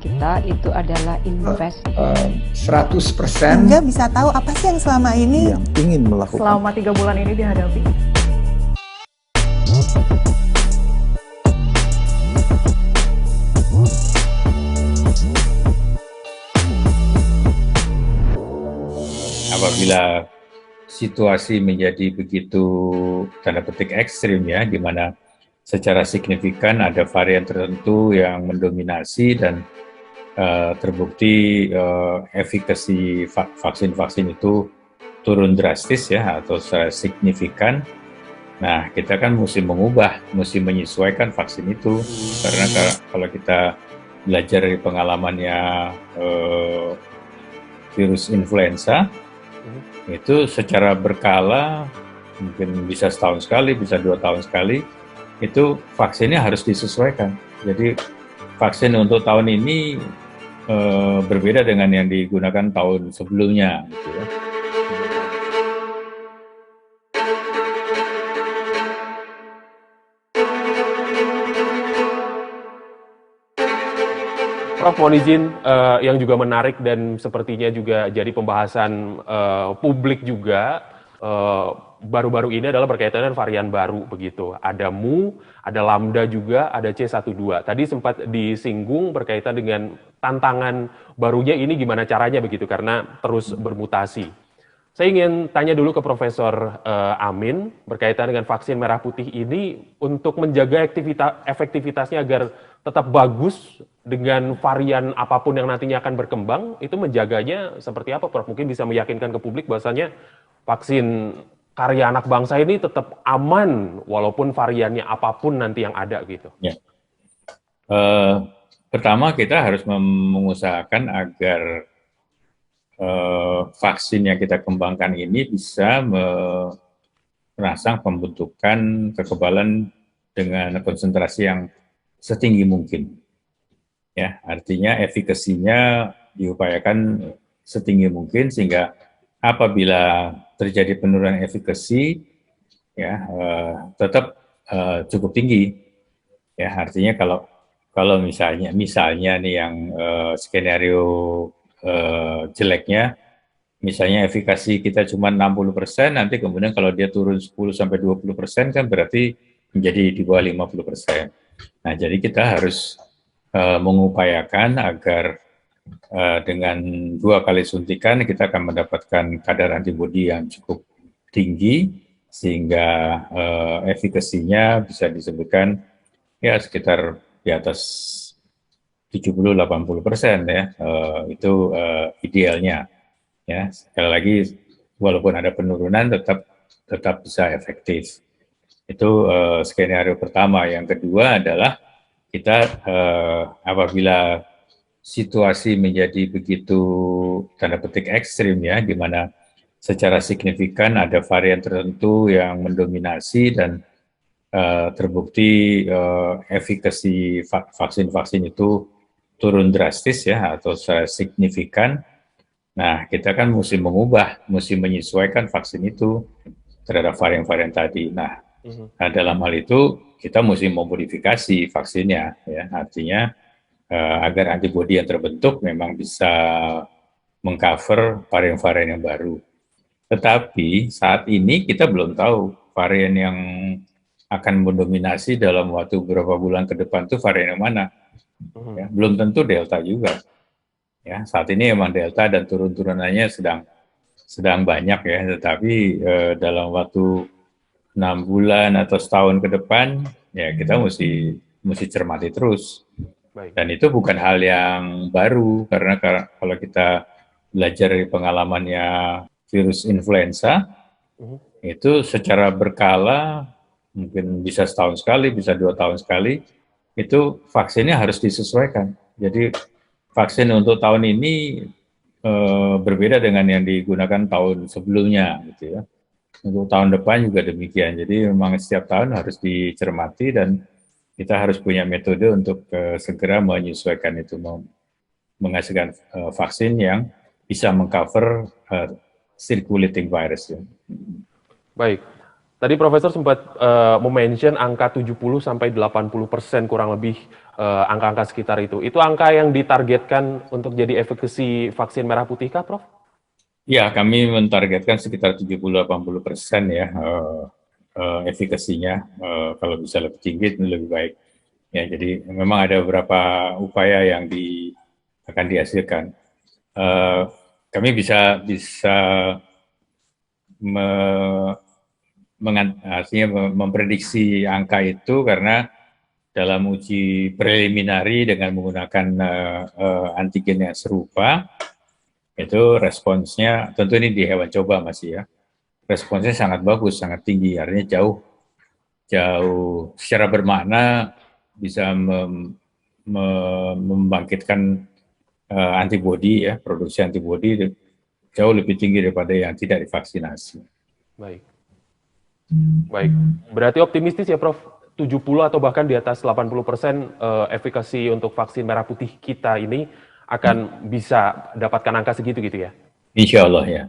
kita itu adalah invest 100%. Sehingga bisa tahu apa sih yang selama ini yang ingin melakukan selama 3 bulan ini dihadapi. Apabila situasi menjadi begitu tanda petik ekstrim ya, di mana secara signifikan ada varian tertentu yang mendominasi dan terbukti efikasi vaksin-vaksin itu turun drastis ya atau secara signifikan. Nah, kita kan mesti menyesuaikan vaksin itu karena kalau kita belajar dari pengalamannya virus influenza itu secara berkala mungkin bisa setahun sekali, bisa 2 tahun sekali, itu vaksinnya harus disesuaikan. Jadi vaksin untuk tahun ini berbeda dengan yang digunakan tahun sebelumnya gitu ya. Prof, mohon izin yang juga menarik dan sepertinya juga jadi pembahasan publik juga baru-baru ini adalah berkaitan dengan varian baru begitu. Ada Mu, ada Lambda juga, ada C12. Tadi sempat disinggung berkaitan dengan tantangan barunya ini gimana caranya begitu karena terus bermutasi. Saya ingin tanya dulu ke Profesor Amin berkaitan dengan vaksin merah putih ini untuk menjaga efektivitasnya agar tetap bagus dengan varian apapun yang nantinya akan berkembang, itu menjaganya seperti apa, Prof? Mungkin bisa meyakinkan ke publik bahwasanya vaksin karya anak bangsa ini tetap aman walaupun variannya apapun nanti yang ada gitu. Ya. Pertama kita harus mengusahakan agar vaksin yang kita kembangkan ini bisa merangsang pembentukan kekebalan dengan konsentrasi yang setinggi mungkin. Ya, artinya efikasinya diupayakan setinggi mungkin sehingga apabila terjadi penurunan efikasi ya tetap cukup tinggi. Ya, artinya kalau misalnya nih yang skenario jeleknya, misalnya efikasi kita cuma 60%, nanti kemudian kalau dia turun 10-20% kan berarti menjadi di bawah 50%. Nah, jadi kita harus mengupayakan agar dengan 2 kali suntikan kita akan mendapatkan kadar antibodi yang cukup tinggi sehingga efikasinya bisa disebutkan ya sekitar di atas 70-80% ya, itu idealnya. Ya, sekali lagi walaupun ada penurunan tetap bisa efektif. Itu skenario pertama. Yang kedua adalah kita apabila situasi menjadi begitu tanda petik ekstrim ya, di mana secara signifikan ada varian tertentu yang mendominasi dan terbukti efikasi vaksin-vaksin itu turun drastis ya atau secara signifikan. Nah, kita kan mesti menyesuaikan vaksin itu terhadap varian-varian tadi. Nah, dalam hal itu kita mesti memodifikasi vaksinnya, ya artinya agar antibodi yang terbentuk memang bisa mengcover varian-varian yang baru. Tetapi saat ini kita belum tahu varian yang akan mendominasi dalam waktu beberapa bulan ke depan itu varian yang mana. Ya, belum tentu Delta juga. Ya, saat ini memang Delta dan turun-turunannya sedang banyak ya, tetapi dalam waktu 6 bulan atau setahun ke depan, ya kita mesti cermati terus. Baik. Dan itu bukan hal yang baru, karena kalau kita belajar dari pengalamannya virus influenza, itu secara berkala, mungkin bisa setahun sekali, bisa 2 tahun sekali, itu vaksinnya harus disesuaikan. Jadi vaksin untuk tahun ini berbeda dengan yang digunakan tahun sebelumnya, gitu ya. Untuk tahun depan juga demikian. Jadi memang setiap tahun harus dicermati dan kita harus punya metode untuk segera menyesuaikan itu, menghasilkan vaksin yang bisa mengcover circulating virus. Ya. Baik. Tadi Profesor sempat mention angka 70-80% kurang lebih angka-angka sekitar itu. Itu angka yang ditargetkan untuk jadi efekasi vaksin merah putih kah, Prof? Ya, kami mentargetkan sekitar 70-80% ya efikasinya. Kalau bisa lebih tinggi lebih baik. Ya, jadi memang ada beberapa upaya yang akan dihasilkan. Kami bisa artinya memprediksi angka itu karena dalam uji preliminari dengan menggunakan antigen yang serupa, itu responsnya, tentu ini di hewan coba masih ya, responsnya sangat bagus, sangat tinggi, artinya jauh secara bermakna bisa membangkitkan antibodi ya, produksi antibodi jauh lebih tinggi daripada yang tidak divaksinasi. Baik. Berarti optimistis ya Prof, 70 atau bahkan di atas 80% efikasi untuk vaksin merah putih kita ini akan bisa dapatkan angka segitu gitu ya? Insya Allah ya.